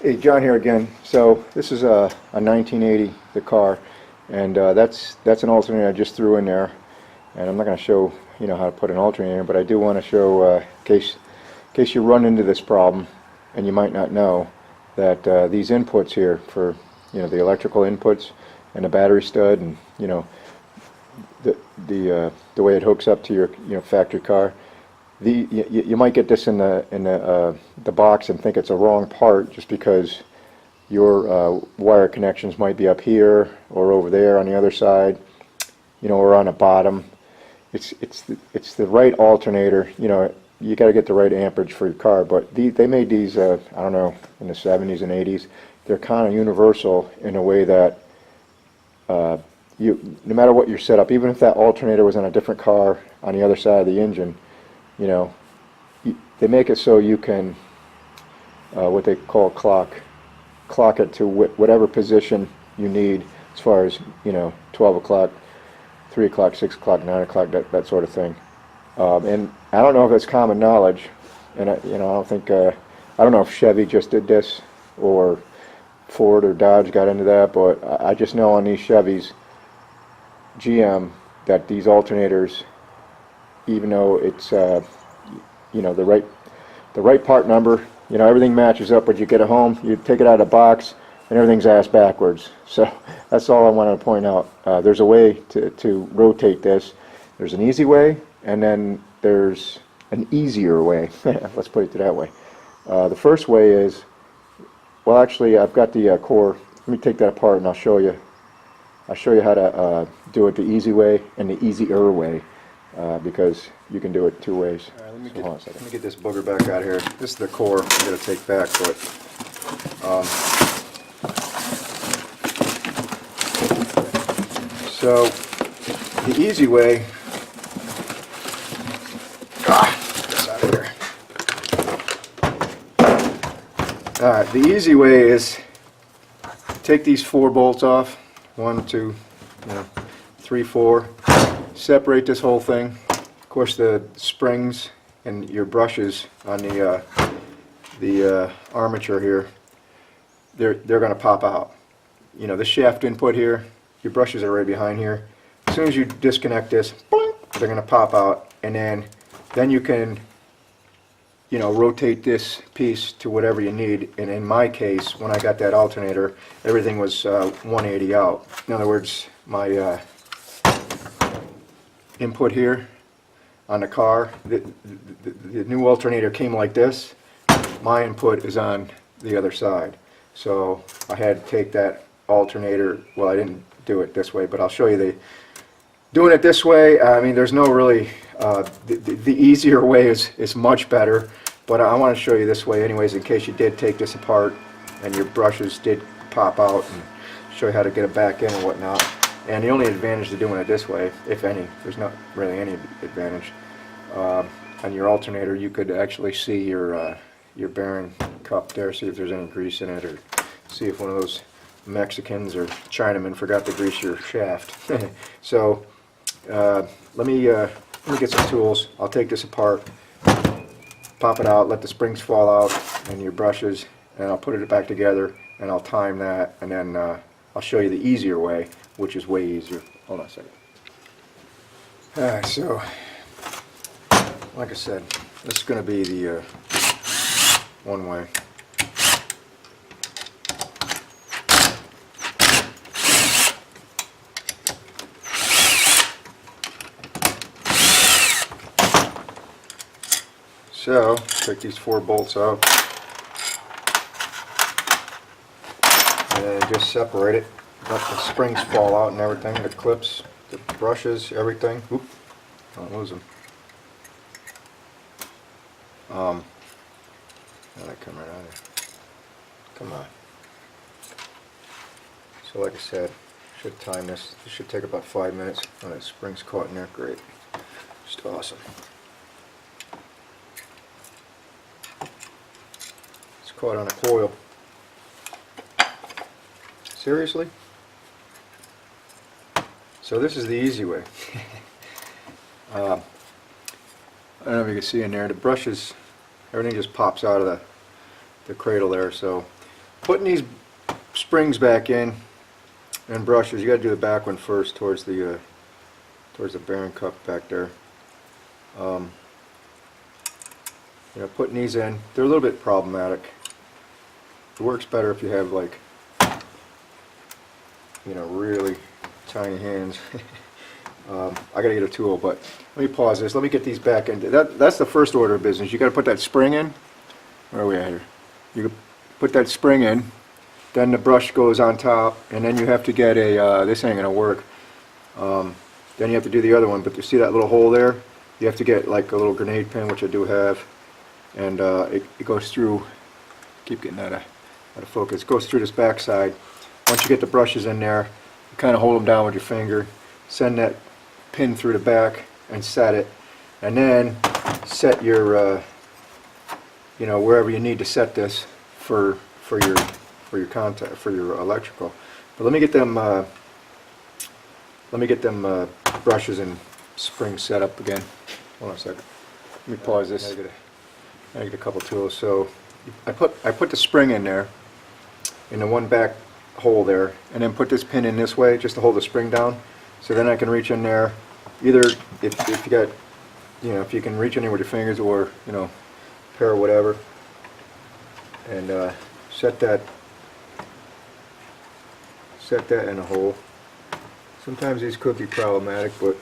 Hey, John here again. So this is a 1980, the car, and that's an alternator I just threw in there. And I'm not going to show how to put an alternator, but I do want to show in case you run into this problem, and you might not know that these inputs here for the electrical inputs and the battery stud, and the way it hooks up to your factory car. You might get this in the box and think it's a wrong part just because your wire connections might be up here or over there on the other side, or on the bottom. It's the right alternator. You got to get the right amperage for your car. But they made these I don't know, in the 70s and 80s. They're kind of universal in a way that no matter what your setup, even if that alternator was on a different car on the other side of the engine. They make it so you can what they call clock it to whatever position you need, as far as 12 o'clock, 3 o'clock, 6 o'clock, 9 o'clock, that sort of thing. And I don't know if it's common knowledge, and I don't know if Chevy just did this or Ford or Dodge got into that, but I just know on these Chevys, GM, that these alternators, even though it's the right part number, everything matches up. When you get it home, you take it out of the box and everything's ass backwards. So that's all I want to point out. There's a way to rotate this. There's an easy way, and then there's an easier way. Let's put it that way. The first way is, well, actually I've got the core. Let me take that apart and I'll show you how to do it the easy way and the easier way. Because you can do it two ways. All right, let me get this booger back out of here. This is the core I'm going to take back, but so the easy way. Get this out of here. All right, the easy way is take these 4 bolts off. 1, 2, 3, 4. Separate this whole thing. Of course, the springs and your brushes on the armature here, they're going to pop out. The shaft input here, your brushes are right behind here. As soon as you disconnect this, boing, they're going to pop out, and then you can rotate this piece to whatever you need. And in my case, when I got that alternator, everything was 180 out. In other words, my input here on the car, the new alternator came like this. My input is on the other side, so I had to take that alternator. Well, I didn't do it this way, but I'll show you doing it this way. I mean, there's no really the easier way is much better, but I want to show you this way anyways, in case you did take this apart and your brushes did pop out, and show you how to get it back in and whatnot. And the only advantage to doing it this way, if any, there's not really any advantage. On your alternator, you could actually see your bearing cup there, see if there's any grease in it, or see if one of those Mexicans or Chinamen forgot to grease your shaft. So let me get some tools. I'll take this apart, pop it out, let the springs fall out, and your brushes, and I'll put it back together, and I'll time that, and then I'll show you the easier way, which is way easier. Hold on a second. Alright, so like I said, this is going to be the one way. So take these 4 bolts out and just separate it. Let the springs fall out and everything, the clips, the brushes, everything. Oop, don't lose them. That come right out of there. Come on. So like I said, should time this. This should take about 5 minutes. Oh, that spring's caught in there. Great. Just awesome. It's caught on a coil. Seriously? So this is the easy way. I don't know if you can see in there, the brushes, everything just pops out of the cradle there, so putting these springs back in and brushes, you got to do the back one first towards the bearing cup back there. You know, putting these in, they're a little bit problematic. It works better if you have, like, you know, really tiny hands. I gotta get a tool, but let me pause this. Let me get these back in. That's the first order of business. You gotta put that spring in. Where are we at here? You put that spring in, then the brush goes on top, and then you have to get a, this ain't gonna work. Then you have to do the other one, but you see that little hole there? You have to get like a little grenade pin, which I do have, and it goes through, keep getting out of focus, it goes through this back side. Once you get the brushes in there, you kind of hold them down with your finger, send that pin through the back and set it, and then set your, you know, wherever you need to set this for your contact, for your electrical. But let me get them brushes and springs set up again. Hold on a second. Let me pause this. I get a couple tools. So I put the spring in there, in the one back hole there, and then put this pin in this way just to hold the spring down. So then I can reach in there, either if you got, you know, if you can reach in there with your fingers, or, you know, pair or whatever, and set that in a hole. Sometimes these could be problematic, but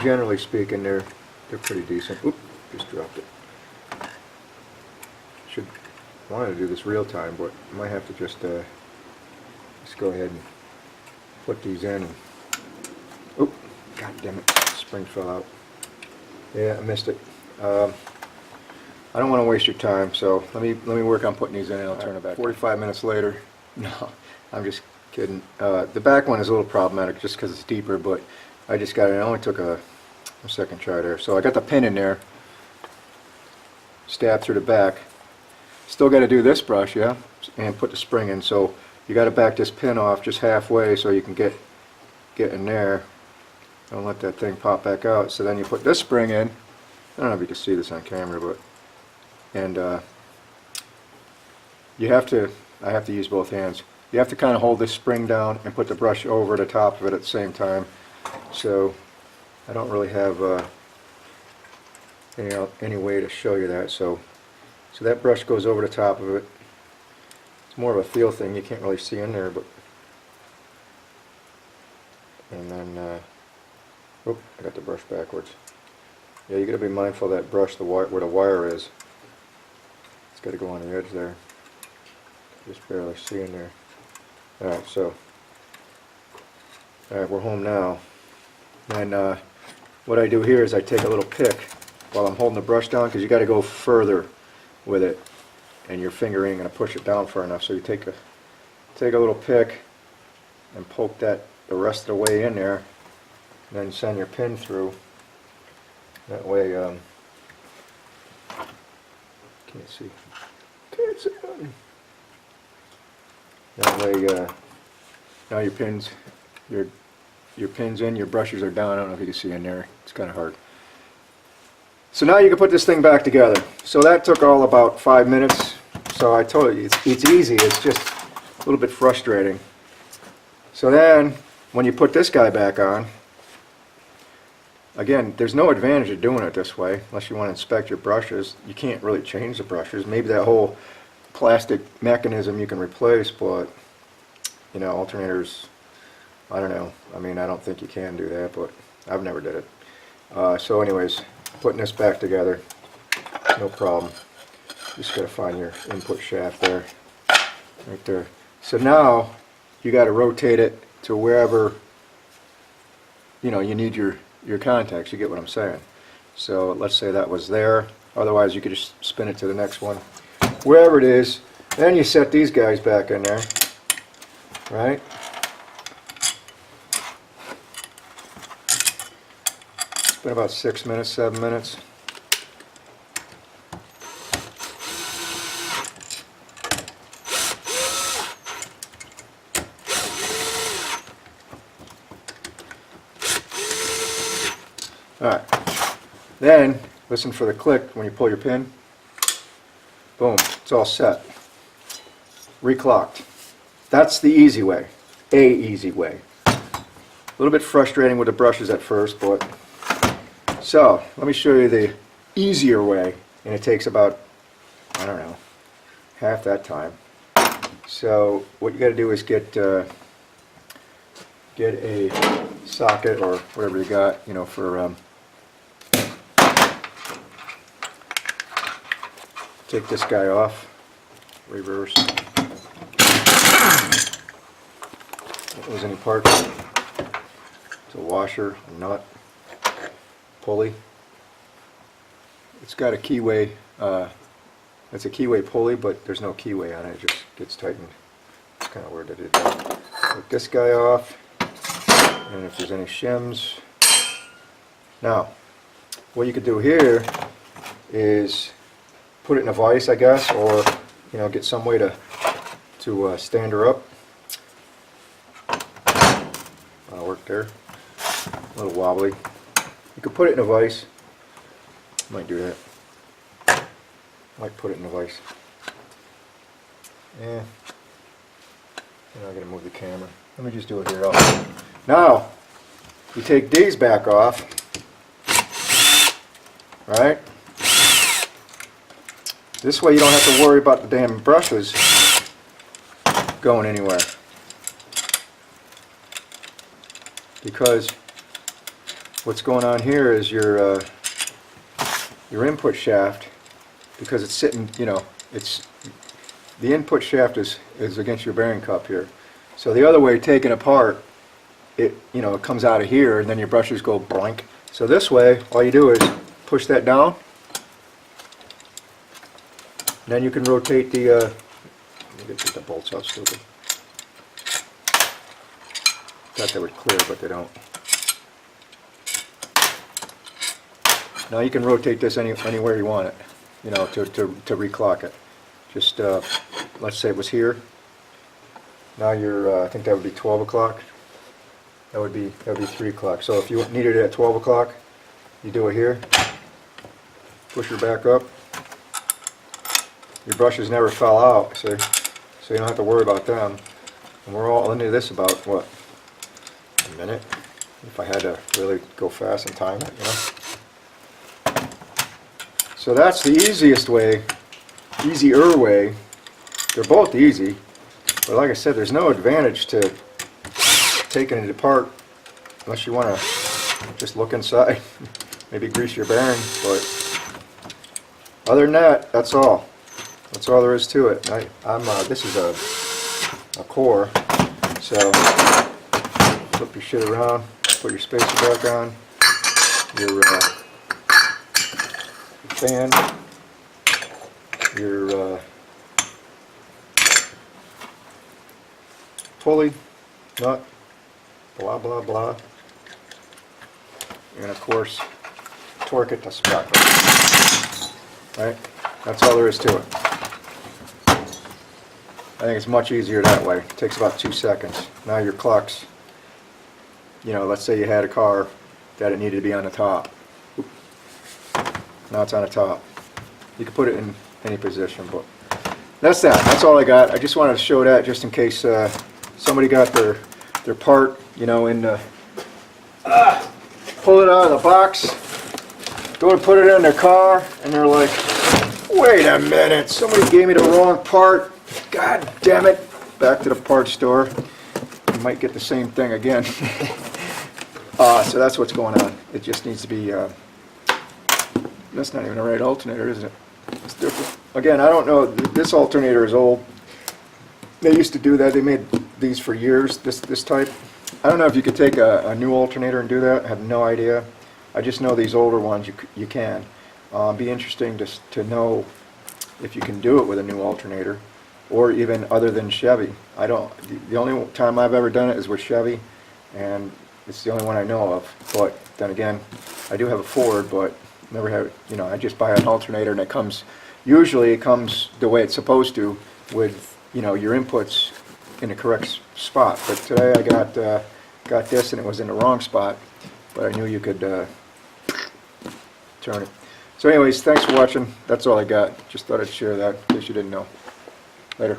generally speaking, they're pretty decent. Oop, just dropped it. Should wanted to do this real time, but I might have to just go ahead and put these in. Oop, god damn it, spring fell out. Yeah, I missed it. I don't want to waste your time, so let me work on putting these in, and I'll turn it back. 45 minutes later. No, I'm just kidding. The back one is a little problematic just because it's deeper, but I just got it. It only took a second try there. So I got the pin in there, stab through the back. Still got to do this brush, yeah, and put the spring in. So you got to back this pin off just halfway so you can get in there. Don't let that thing pop back out. So then you put this spring in. I don't know if you can see this on camera, but you have to. I have to use both hands. You have to kind of hold this spring down and put the brush over the top of it at the same time. So I don't really have any way to show you that. So that brush goes over the top of it. It's more of a feel thing. You can't really see in there, but and then oh, I got the brush backwards. Yeah, you got to be mindful of that brush, where the wire is. It's got to go on the edge there. Just barely see in there. Alright, so we're home now. And what I do here is I take a little pick while I'm holding the brush down, because you got to go further with it, and your finger ain't going to push it down far enough. So you take a little pick and poke that the rest of the way in there, and then send your pin through. That way, can't see. That way, now your pin's in, your brushes are down. I don't know if you can see in there. It's kind of hard. So now you can put this thing back together. So that took all about 5 minutes. So I told you, it's easy. It's just a little bit frustrating. So then, when you put this guy back on, again, there's no advantage of doing it this way unless you want to inspect your brushes. You can't really change the brushes. Maybe that whole plastic mechanism you can replace, but you know, alternators, I don't know. I mean, I don't think you can do that, but I've never did it. So anyways, putting this back together, no problem. Just got to find your input shaft there, right there. So now you got to rotate it to wherever, you know, you need your contacts. You get what I'm saying. So let's say that was there. Otherwise, you could just spin it to the next one, wherever it is. Then you set these guys back in there, right? It's been about 6 minutes, 7 minutes. Alright, then listen for the click when you pull your pin. Boom, it's all set. reclocked. That's the easy way, a easy way. A little bit frustrating with the brushes at first, but so let me show you the easier way, and it takes about, I don't know, half that time. So what you got to do is get a socket or whatever you got, you know, for take this guy off, reverse. Don't lose any parts. It's a washer, a nut, pulley. It's got a keyway. It's a keyway pulley, but there's no keyway on it. It just gets tightened. It's kind of weird to do that. Take this guy off, and if there's any shims. Now, what you could do here is put it in a vise, I guess, or you know, get some way to stand her up. That'll work there. A little wobbly. You could put it in a vise. Might do that. Might put it in a vise. Yeah. I'm not gonna move the camera. Let me just do it here. Now, you take these back off. Right? This way you don't have to worry about the damn brushes going anywhere. Because what's going on here is your input shaft, because it's sitting, you know, it's the input shaft is against your bearing cup here. So the other way, taken apart, it, you know, it comes out of here, and then your brushes go blank. So this way, all you do is push that down. Then you can rotate the, let me get the bolts out, stupid. Thought they would clear, but they don't. Now you can rotate this anywhere you want it, you know, to reclock it. Just, let's say it was here. Now you're, I think that would be 12 o'clock. That would be 3 o'clock. So if you needed it at 12 o'clock, you do it here. Push her back up. Your brushes never fell out, see? So you don't have to worry about them. And we're all into this about, what, a minute? If I had to really go fast and time it, you know? So that's the easiest way, easier way. They're both easy, but like I said, there's no advantage to taking it apart unless you want to just look inside, maybe grease your bearing, but other than that, that's all. That's all there is to it. This is a core, so flip your shit around, put your spacer back on, your fan, your pulley, nut, blah blah blah, and of course torque it to spot. Right? That's all there is to it. I think it's much easier that way. It takes about 2 seconds. Now your clock's, you know, let's say you had a car that it needed to be on the top. Now it's on the top. You can put it in any position, but that's that. That's all I got. I just wanted to show that just in case somebody got their part, you know, in the, pull it out of the box, go and put it in their car, and they're like, wait a minute, somebody gave me the wrong part. God damn it. Back to the parts store. You might get the same thing again. So that's what's going on. It just needs to be, that's not even the right alternator, is it? It's different. Again, I don't know, this alternator is old. They used to do that. They made these for years, this type. I don't know if you could take a new alternator and do that. I have no idea. I just know these older ones you can. Be interesting to know if you can do it with a new alternator, or even other than Chevy. I don't. The only time I've ever done it is with Chevy, and it's the only one I know of. But then again, I do have a Ford, but never have. You know, I just buy an alternator, and it comes. Usually, it comes the way it's supposed to, with, you know, your inputs in the correct spot. But today I got this, and it was in the wrong spot. But I knew you could turn it. So anyways, thanks for watching. That's all I got. Just thought I'd share that in case you didn't know. Later.